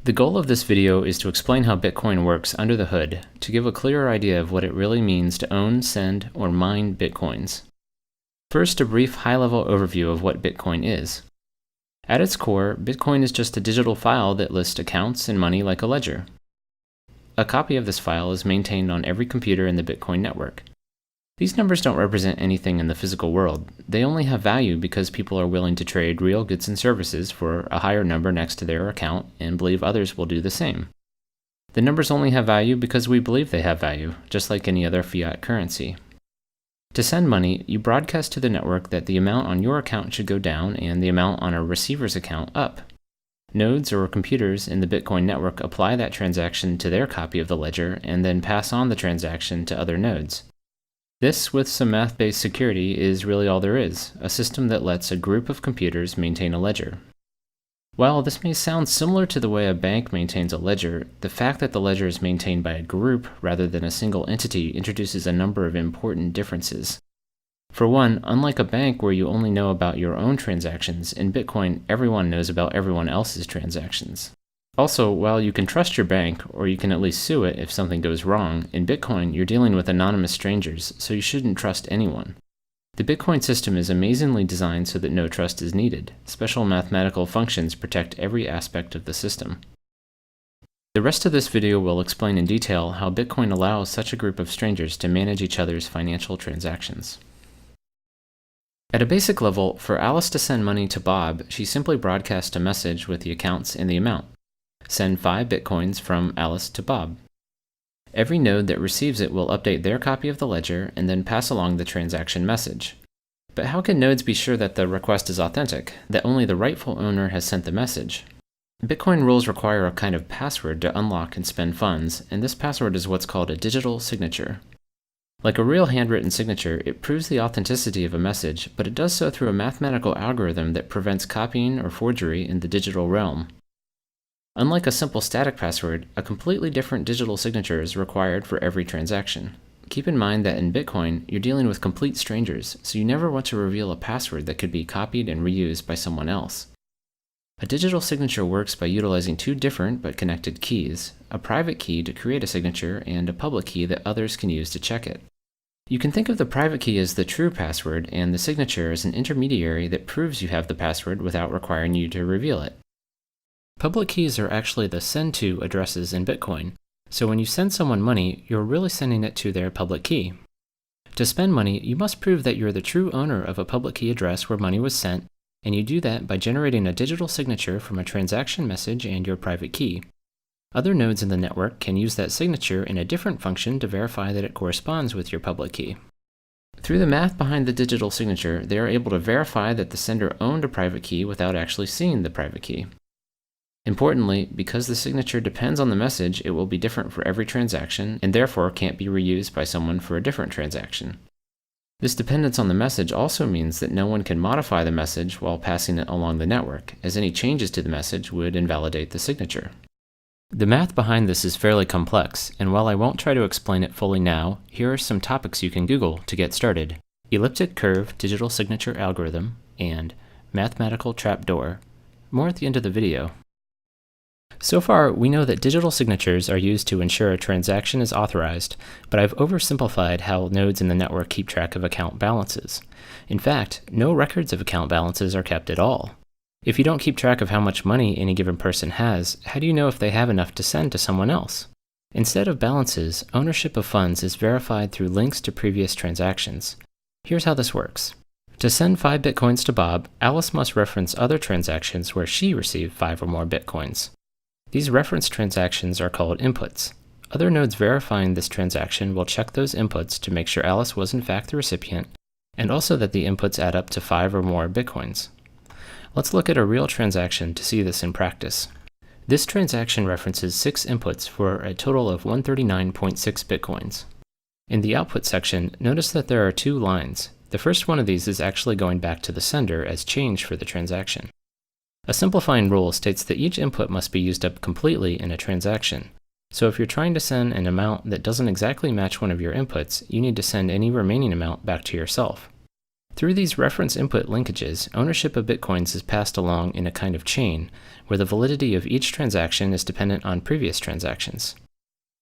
The goal of this video is to explain how Bitcoin works under the hood, to give a clearer idea of what it really means to own, send, or mine Bitcoins. First, a brief high-level overview of what Bitcoin is. At its core, Bitcoin is just a digital file that lists accounts and money like a ledger. A copy of this file is maintained on every computer in the Bitcoin network. These numbers don't represent anything in the physical world. They only have value because people are willing to trade real goods and services for a higher number next to their account and believe others will do the same. The numbers only have value because we believe they have value, just like any other fiat currency. To send money, you broadcast to the network that the amount on your account should go down and the amount on a receiver's account up. Nodes or computers in the Bitcoin network apply that transaction to their copy of the ledger and then pass on the transaction to other nodes. This, with some math-based security, is really all there is, a system that lets a group of computers maintain a ledger. While this may sound similar to the way a bank maintains a ledger, the fact that the ledger is maintained by a group rather than a single entity introduces a number of important differences. For one, unlike a bank where you only know about your own transactions, in Bitcoin everyone knows about everyone else's transactions. Also, while you can trust your bank, or you can at least sue it if something goes wrong, in Bitcoin you're dealing with anonymous strangers, so you shouldn't trust anyone. The Bitcoin system is amazingly designed so that no trust is needed. Special mathematical functions protect every aspect of the system. The rest of this video will explain in detail how Bitcoin allows such a group of strangers to manage each other's financial transactions. At a basic level, for Alice to send money to Bob, she simply broadcasts a message with the accounts and the amount. Send 5 Bitcoins from Alice to Bob. Every node that receives it will update their copy of the ledger and then pass along the transaction message. But how can nodes be sure that the request is authentic, that only the rightful owner has sent the message? Bitcoin rules require a kind of password to unlock and spend funds, and this password is what's called a digital signature. Like a real handwritten signature, it proves the authenticity of a message, but it does so through a mathematical algorithm that prevents copying or forgery in the digital realm. Unlike a simple static password, a completely different digital signature is required for every transaction. Keep in mind that in Bitcoin, you're dealing with complete strangers, so you never want to reveal a password that could be copied and reused by someone else. A digital signature works by utilizing 2 different but connected keys, a private key to create a signature and a public key that others can use to check it. You can think of the private key as the true password and the signature as an intermediary that proves you have the password without requiring you to reveal it. Public keys are actually the send to addresses in Bitcoin, so when you send someone money, you're really sending it to their public key. To spend money, you must prove that you're the true owner of a public key address where money was sent, and you do that by generating a digital signature from a transaction message and your private key. Other nodes in the network can use that signature in a different function to verify that it corresponds with your public key. Through the math behind the digital signature, they are able to verify that the sender owned a private key without actually seeing the private key. Importantly, because the signature depends on the message, it will be different for every transaction and therefore can't be reused by someone for a different transaction. This dependence on the message also means that no one can modify the message while passing it along the network, as any changes to the message would invalidate the signature. The math behind this is fairly complex, and while I won't try to explain it fully now, here are some topics you can Google to get started: elliptic curve digital signature algorithm and mathematical trapdoor. More at the end of the video. So far, we know that digital signatures are used to ensure a transaction is authorized, but I've oversimplified how nodes in the network keep track of account balances. In fact, no records of account balances are kept at all. If you don't keep track of how much money any given person has, how do you know if they have enough to send to someone else? Instead of balances, ownership of funds is verified through links to previous transactions. Here's how this works. To send 5 Bitcoins to Bob, Alice must reference other transactions where she received 5 or more Bitcoins. These reference transactions are called inputs. Other nodes verifying this transaction will check those inputs to make sure Alice was in fact the recipient, and also that the inputs add up to 5 or more Bitcoins. Let's look at a real transaction to see this in practice. This transaction references 6 inputs for a total of 139.6 Bitcoins. In the output section, notice that there are 2 lines. The first one of these is actually going back to the sender as change for the transaction. A simplifying rule states that each input must be used up completely in a transaction. So if you're trying to send an amount that doesn't exactly match one of your inputs, you need to send any remaining amount back to yourself. Through these reference input linkages, ownership of Bitcoins is passed along in a kind of chain, where the validity of each transaction is dependent on previous transactions.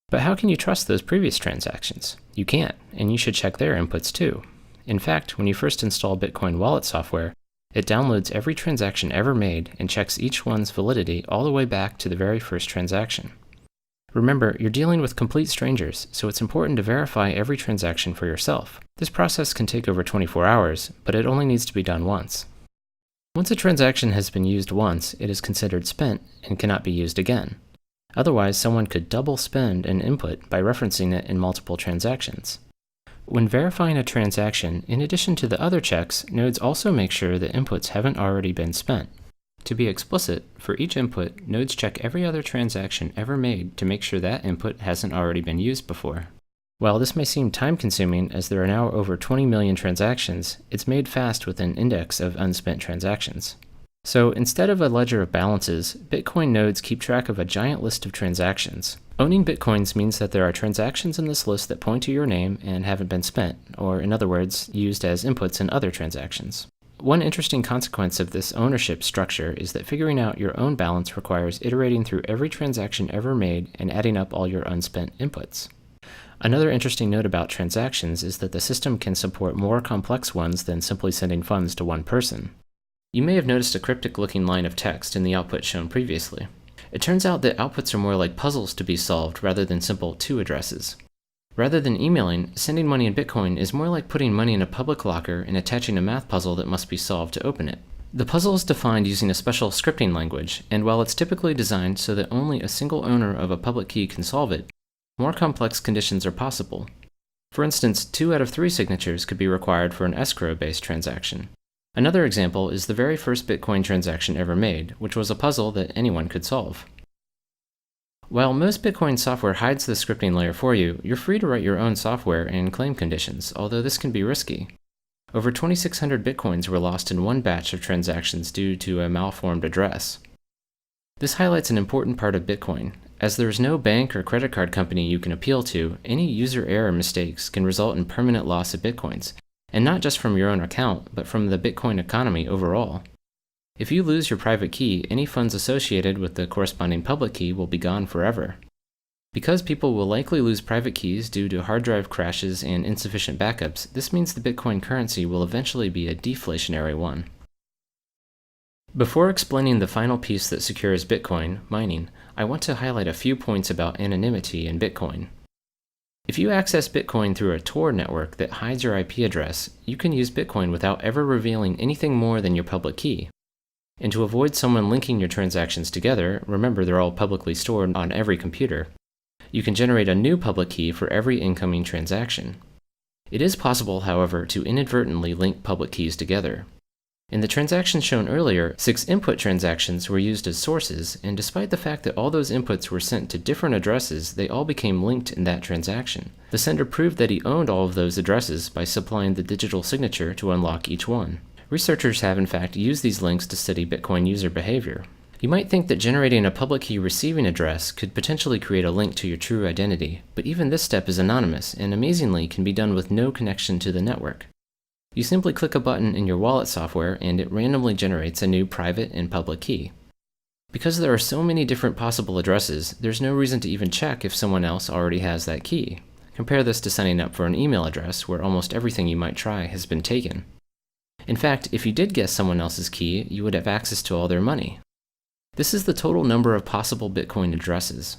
But how can you trust those previous transactions? You can't, and you should check their inputs too. In fact, when you first install Bitcoin wallet software, it downloads every transaction ever made and checks each one's validity all the way back to the very first transaction. Remember, you're dealing with complete strangers, so it's important to verify every transaction for yourself. This process can take over 24 hours, but it only needs to be done once. Once a transaction has been used once, it is considered spent and cannot be used again. Otherwise, someone could double spend an input by referencing it in multiple transactions. When verifying a transaction, in addition to the other checks, nodes also make sure that inputs haven't already been spent. To be explicit, for each input, nodes check every other transaction ever made to make sure that input hasn't already been used before. While this may seem time-consuming, as there are now over 20 million transactions, it's made fast with an index of unspent transactions. So instead of a ledger of balances, Bitcoin nodes keep track of a giant list of transactions. Owning Bitcoins means that there are transactions in this list that point to your name and haven't been spent, or in other words, used as inputs in other transactions. One interesting consequence of this ownership structure is that figuring out your own balance requires iterating through every transaction ever made and adding up all your unspent inputs. Another interesting note about transactions is that the system can support more complex ones than simply sending funds to one person. You may have noticed a cryptic-looking line of text in the output shown previously. It turns out that outputs are more like puzzles to be solved rather than simple to addresses. Rather than emailing, sending money in Bitcoin is more like putting money in a public locker and attaching a math puzzle that must be solved to open it. The puzzle is defined using a special scripting language, and while it's typically designed so that only a single owner of a public key can solve it, more complex conditions are possible. For instance, 2 out of 3 signatures could be required for an escrow-based transaction. Another example is the very first Bitcoin transaction ever made, which was a puzzle that anyone could solve. While most Bitcoin software hides the scripting layer for you, you're free to write your own software and claim conditions, although this can be risky. Over 2,600 Bitcoins were lost in one batch of transactions due to a malformed address. This highlights an important part of Bitcoin. As there is no bank or credit card company you can appeal to, any user error mistakes can result in permanent loss of Bitcoins, and not just from your own account, but from the Bitcoin economy overall. If you lose your private key, any funds associated with the corresponding public key will be gone forever. Because people will likely lose private keys due to hard drive crashes and insufficient backups, this means the Bitcoin currency will eventually be a deflationary one. Before explaining the final piece that secures Bitcoin, mining, I want to highlight a few points about anonymity in Bitcoin. If you access Bitcoin through a Tor network that hides your IP address, you can use Bitcoin without ever revealing anything more than your public key. And to avoid someone linking your transactions together, remember they're all publicly stored on every computer, you can generate a new public key for every incoming transaction. It is possible, however, to inadvertently link public keys together. In the transactions shown earlier, 6 input transactions were used as sources, and despite the fact that all those inputs were sent to different addresses, they all became linked in that transaction. The sender proved that he owned all of those addresses by supplying the digital signature to unlock each one. Researchers have in fact used these links to study Bitcoin user behavior. You might think that generating a public key receiving address could potentially create a link to your true identity, but even this step is anonymous and amazingly can be done with no connection to the network. You simply click a button in your wallet software and it randomly generates a new private and public key. Because there are so many different possible addresses, there's no reason to even check if someone else already has that key. Compare this to signing up for an email address where almost everything you might try has been taken. In fact, if you did guess someone else's key, you would have access to all their money. This is the total number of possible Bitcoin addresses.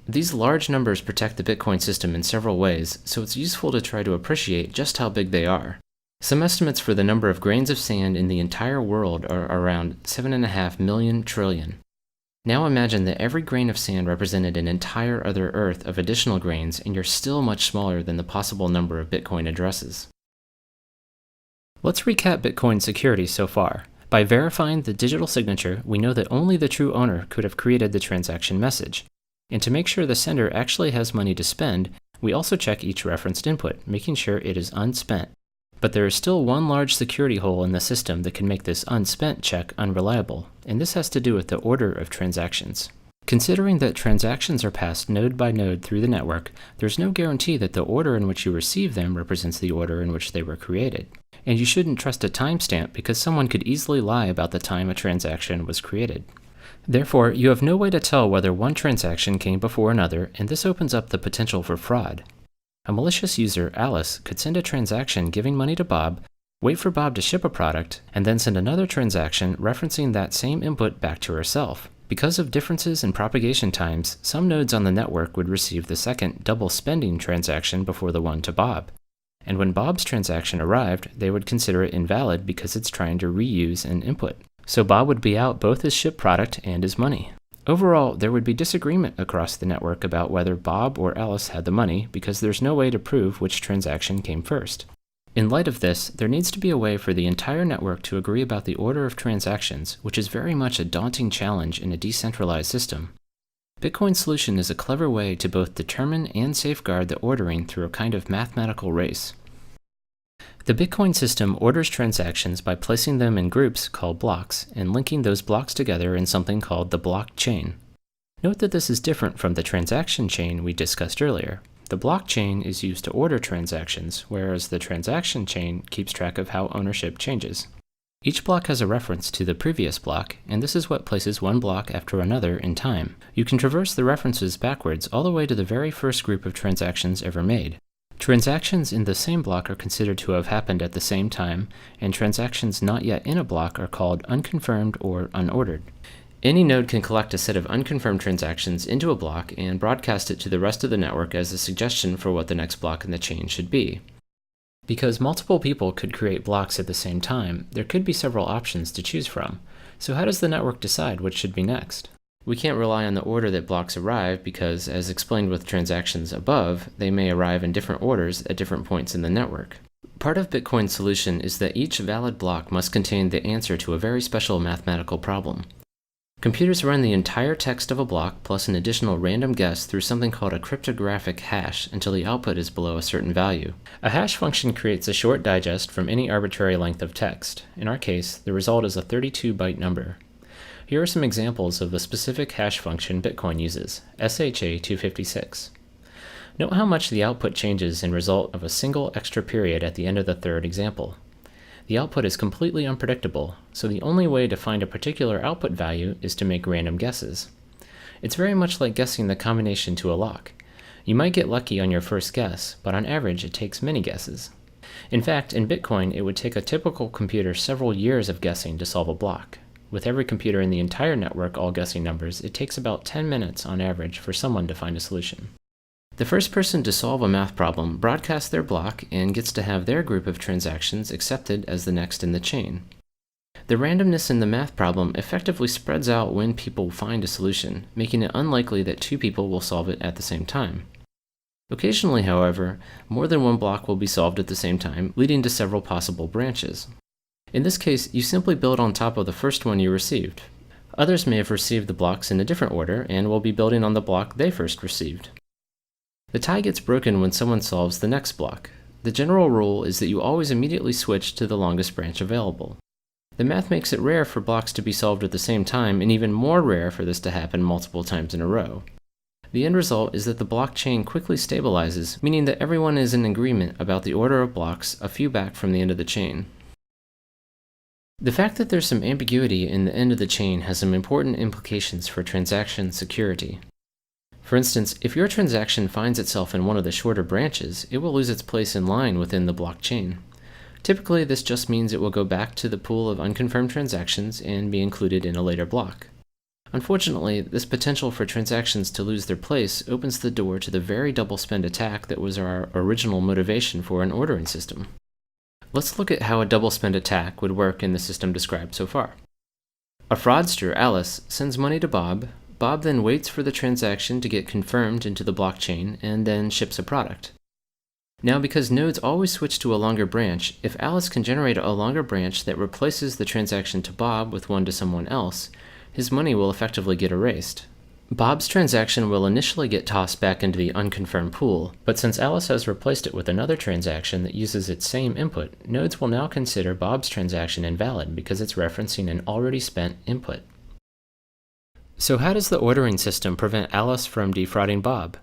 These large numbers protect the Bitcoin system in several ways, so it's useful to try to appreciate just how big they are. Some estimates for the number of grains of sand in the entire world are around 7.5 million trillion. Now imagine that every grain of sand represented an entire other Earth of additional grains, and you're still much smaller than the possible number of Bitcoin addresses. Let's recap Bitcoin security so far. By verifying the digital signature, we know that only the true owner could have created the transaction message. And to make sure the sender actually has money to spend, we also check each referenced input, making sure it is unspent. But there is still one large security hole in the system that can make this unspent check unreliable, and this has to do with the order of transactions. Considering that transactions are passed node by node through the network, there's no guarantee that the order in which you receive them represents the order in which they were created. And you shouldn't trust a timestamp because someone could easily lie about the time a transaction was created. Therefore, you have no way to tell whether one transaction came before another, and this opens up the potential for fraud. A malicious user, Alice, could send a transaction giving money to Bob, wait for Bob to ship a product, and then send another transaction referencing that same input back to herself. Because of differences in propagation times, some nodes on the network would receive the second double spending transaction before the one to Bob. And when Bob's transaction arrived, they would consider it invalid because it's trying to reuse an input. So Bob would be out both his shipped product and his money. Overall, there would be disagreement across the network about whether Bob or Alice had the money because there's no way to prove which transaction came first. In light of this, there needs to be a way for the entire network to agree about the order of transactions, which is very much a daunting challenge in a decentralized system. Bitcoin's solution is a clever way to both determine and safeguard the ordering through a kind of mathematical race. The Bitcoin system orders transactions by placing them in groups called blocks and linking those blocks together in something called the blockchain. Note that this is different from the transaction chain we discussed earlier. The blockchain is used to order transactions, whereas the transaction chain keeps track of how ownership changes. Each block has a reference to the previous block, and this is what places one block after another in time. You can traverse the references backwards all the way to the very first group of transactions ever made. Transactions in the same block are considered to have happened at the same time, and transactions not yet in a block are called unconfirmed or unordered. Any node can collect a set of unconfirmed transactions into a block and broadcast it to the rest of the network as a suggestion for what the next block in the chain should be. Because multiple people could create blocks at the same time, there could be several options to choose from. So how does the network decide what should be next? We can't rely on the order that blocks arrive because, as explained with transactions above, they may arrive in different orders at different points in the network. Part of Bitcoin's solution is that each valid block must contain the answer to a very special mathematical problem. Computers run the entire text of a block plus an additional random guess through something called a cryptographic hash until the output is below a certain value. A hash function creates a short digest from any arbitrary length of text. In our case, the result is a 32-byte number. Here are some examples of the specific hash function Bitcoin uses, SHA-256. Note how much the output changes in result of a single extra period at the end of the third example. The output is completely unpredictable, so the only way to find a particular output value is to make random guesses. It's very much like guessing the combination to a lock. You might get lucky on your first guess, but on average it takes many guesses. In fact, in Bitcoin, it would take a typical computer several years of guessing to solve a block. With every computer in the entire network all guessing numbers, it takes about 10 minutes on average for someone to find a solution. The first person to solve a math problem broadcasts their block and gets to have their group of transactions accepted as the next in the chain. The randomness in the math problem effectively spreads out when people find a solution, making it unlikely that two people will solve it at the same time. Occasionally, however, more than one block will be solved at the same time, leading to several possible branches. In this case, you simply build on top of the first one you received. Others may have received the blocks in a different order and will be building on the block they first received. The tie gets broken when someone solves the next block. The general rule is that you always immediately switch to the longest branch available. The math makes it rare for blocks to be solved at the same time, and even more rare for this to happen multiple times in a row. The end result is that the blockchain quickly stabilizes, meaning that everyone is in agreement about the order of blocks a few back from the end of the chain. The fact that there's some ambiguity in the end of the chain has some important implications for transaction security. For instance, if your transaction finds itself in one of the shorter branches, it will lose its place in line within the blockchain. Typically, this just means it will go back to the pool of unconfirmed transactions and be included in a later block. Unfortunately, this potential for transactions to lose their place opens the door to the very double spend attack that was our original motivation for an ordering system. Let's look at how a double spend attack would work in the system described so far. A fraudster, Alice, sends money to Bob. Bob then waits for the transaction to get confirmed into the blockchain and then ships a product. Now, because nodes always switch to a longer branch, if Alice can generate a longer branch that replaces the transaction to Bob with one to someone else, his money will effectively get erased. Bob's transaction will initially get tossed back into the unconfirmed pool, but since Alice has replaced it with another transaction that uses its same input, nodes will now consider Bob's transaction invalid because it's referencing an already spent input. So how does the ordering system prevent Alice from defrauding Bob?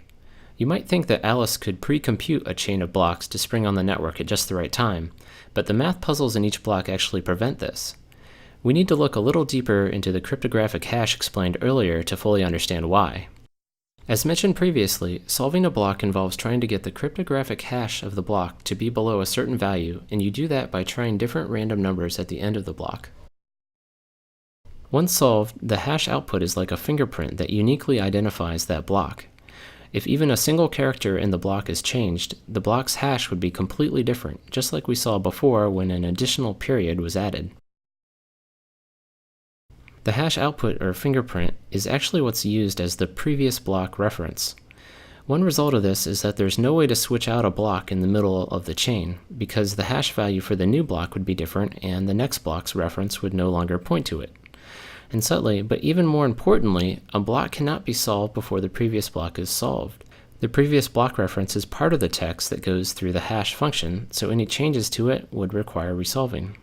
You might think that Alice could pre-compute a chain of blocks to spring on the network at just the right time, but the math puzzles in each block actually prevent this. We need to look a little deeper into the cryptographic hash explained earlier to fully understand why. As mentioned previously, solving a block involves trying to get the cryptographic hash of the block to be below a certain value, and you do that by trying different random numbers at the end of the block. Once solved, the hash output is like a fingerprint that uniquely identifies that block. If even a single character in the block is changed, the block's hash would be completely different, just like we saw before when an additional period was added. The hash output, or fingerprint, is actually what's used as the previous block reference. One result of this is that there's no way to switch out a block in the middle of the chain, because the hash value for the new block would be different and the next block's reference would no longer point to it. And subtly, but even more importantly, a block cannot be solved before the previous block is solved. The previous block reference is part of the text that goes through the hash function, so any changes to it would require resolving.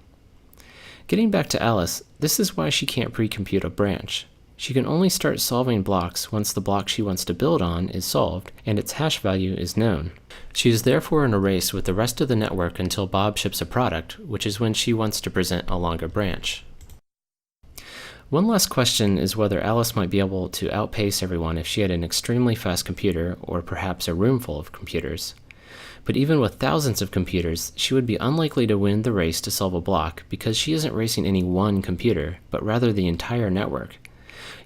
Getting back to Alice, this is why she can't pre-compute a branch. She can only start solving blocks once the block she wants to build on is solved and its hash value is known. She is therefore in a race with the rest of the network until Bob ships a product, which is when she wants to present a longer branch. One last question is whether Alice might be able to outpace everyone if she had an extremely fast computer, or perhaps a room full of computers. But even with thousands of computers, she would be unlikely to win the race to solve a block because she isn't racing any one computer, but rather the entire network.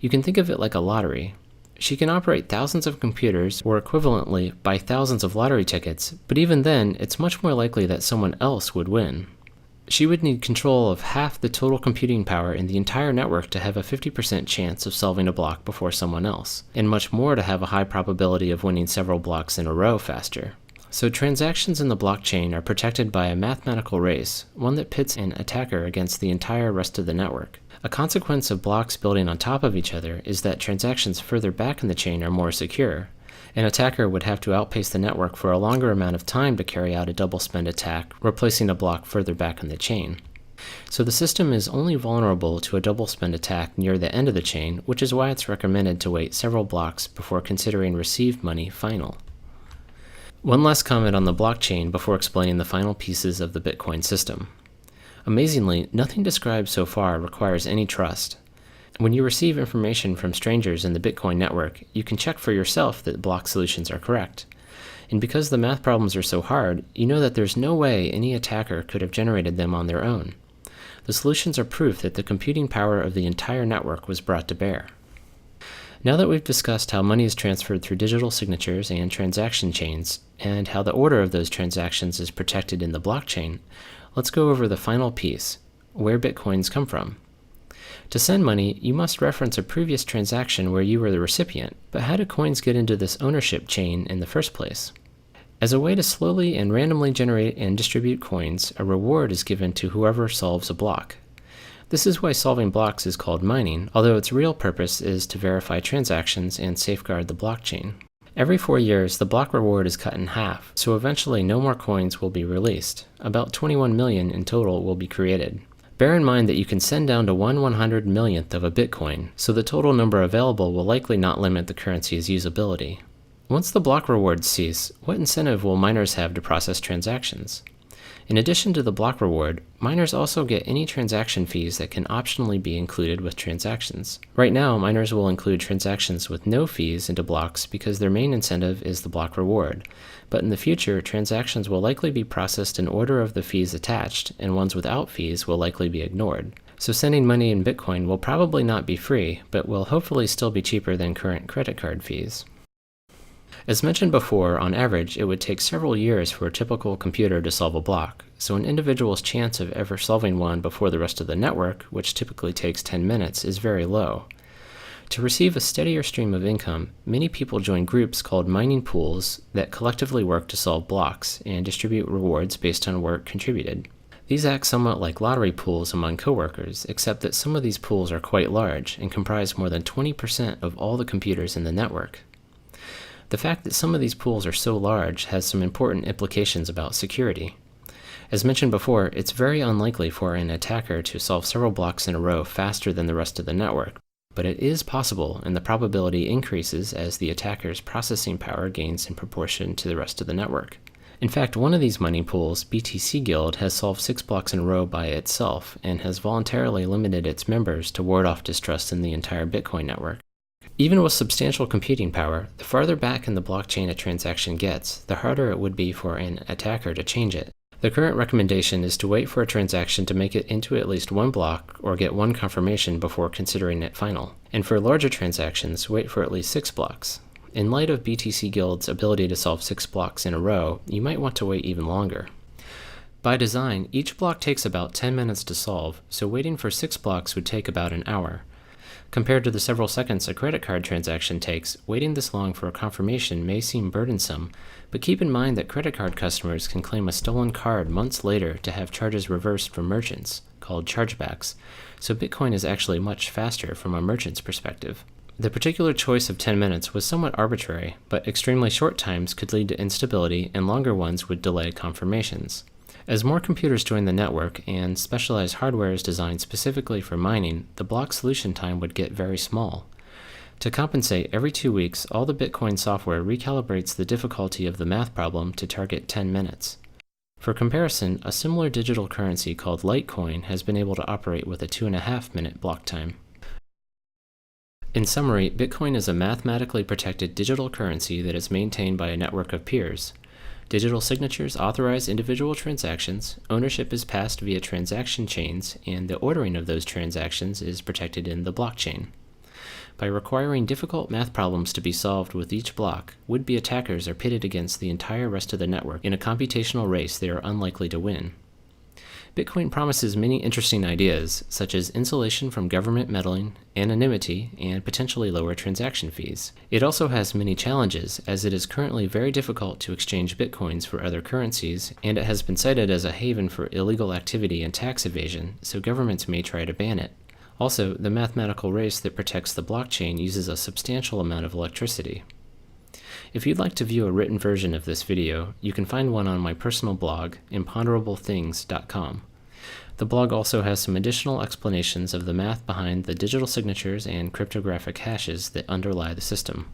You can think of it like a lottery. She can operate thousands of computers, or equivalently buy thousands of lottery tickets, but even then, it's much more likely that someone else would win. She would need control of half the total computing power in the entire network to have a 50% chance of solving a block before someone else, and much more to have a high probability of winning several blocks in a row faster. So transactions in the blockchain are protected by a mathematical race, one that pits an attacker against the entire rest of the network. A consequence of blocks building on top of each other is that transactions further back in the chain are more secure. An attacker would have to outpace the network for a longer amount of time to carry out a double spend attack, replacing a block further back in the chain. So the system is only vulnerable to a double spend attack near the end of the chain, which is why it's recommended to wait several blocks before considering received money final. One last comment on the blockchain before explaining the final pieces of the Bitcoin system. Amazingly, nothing described so far requires any trust. When you receive information from strangers in the Bitcoin network, you can check for yourself that block solutions are correct. And because the math problems are so hard, you know that there's no way any attacker could have generated them on their own. The solutions are proof that the computing power of the entire network was brought to bear. Now that we've discussed how money is transferred through digital signatures and transaction chains, and how the order of those transactions is protected in the blockchain, let's go over the final piece, where Bitcoins come from. To send money, you must reference a previous transaction where you were the recipient, but how do coins get into this ownership chain in the first place? As a way to slowly and randomly generate and distribute coins, a reward is given to whoever solves a block. This is why solving blocks is called mining, although its real purpose is to verify transactions and safeguard the blockchain. Every 4 years, the block reward is cut in half, so eventually no more coins will be released. About 21 million in total will be created. Bear in mind that you can send down to 1/100 millionth of a Bitcoin, so the total number available will likely not limit the currency's usability. Once the block rewards cease, what incentive will miners have to process transactions? In addition to the block reward, miners also get any transaction fees that can optionally be included with transactions. Right now, miners will include transactions with no fees into blocks because their main incentive is the block reward. But in the future, transactions will likely be processed in order of the fees attached, and ones without fees will likely be ignored. So sending money in Bitcoin will probably not be free, but will hopefully still be cheaper than current credit card fees. As mentioned before, on average, it would take several years for a typical computer to solve a block, so an individual's chance of ever solving one before the rest of the network, which typically takes 10 minutes, is very low. To receive a steadier stream of income, many people join groups called mining pools that collectively work to solve blocks and distribute rewards based on work contributed. These act somewhat like lottery pools among coworkers, except that some of these pools are quite large and comprise more than 20% of all the computers in the network. The fact that some of these pools are so large has some important implications about security. As mentioned before, it's very unlikely for an attacker to solve several blocks in a row faster than the rest of the network, but it is possible, and the probability increases as the attacker's processing power gains in proportion to the rest of the network. In fact, one of these money pools, BTC Guild, has solved 6 blocks in a row by itself and has voluntarily limited its members to ward off distrust in the entire Bitcoin network. Even with substantial computing power, the farther back in the blockchain a transaction gets, the harder it would be for an attacker to change it. The current recommendation is to wait for a transaction to make it into at least one block or get one confirmation before considering it final. And for larger transactions, wait for at least 6 blocks. In light of BTC Guild's ability to solve 6 blocks in a row, you might want to wait even longer. By design, each block takes about 10 minutes to solve, so waiting for 6 blocks would take about an hour. Compared to the several seconds a credit card transaction takes, waiting this long for a confirmation may seem burdensome, but keep in mind that credit card customers can claim a stolen card months later to have charges reversed from merchants, called chargebacks, so Bitcoin is actually much faster from a merchant's perspective. The particular choice of 10 minutes was somewhat arbitrary, but extremely short times could lead to instability and longer ones would delay confirmations. As more computers join the network and specialized hardware is designed specifically for mining, the block solution time would get very small. To compensate, every 2 weeks, all the Bitcoin software recalibrates the difficulty of the math problem to target 10 minutes. For comparison, a similar digital currency called Litecoin has been able to operate with a 2.5-minute block time. In summary, Bitcoin is a mathematically protected digital currency that is maintained by a network of peers. Digital signatures authorize individual transactions, ownership is passed via transaction chains, and the ordering of those transactions is protected in the blockchain. By requiring difficult math problems to be solved with each block, would-be attackers are pitted against the entire rest of the network in a computational race they are unlikely to win. Bitcoin promises many interesting ideas, such as insulation from government meddling, anonymity, and potentially lower transaction fees. It also has many challenges, as it is currently very difficult to exchange Bitcoins for other currencies, and it has been cited as a haven for illegal activity and tax evasion, so governments may try to ban it. Also, the mathematical race that protects the blockchain uses a substantial amount of electricity. If you'd like to view a written version of this video, you can find one on my personal blog, imponderablethings.com. The blog also has some additional explanations of the math behind the digital signatures and cryptographic hashes that underlie the system.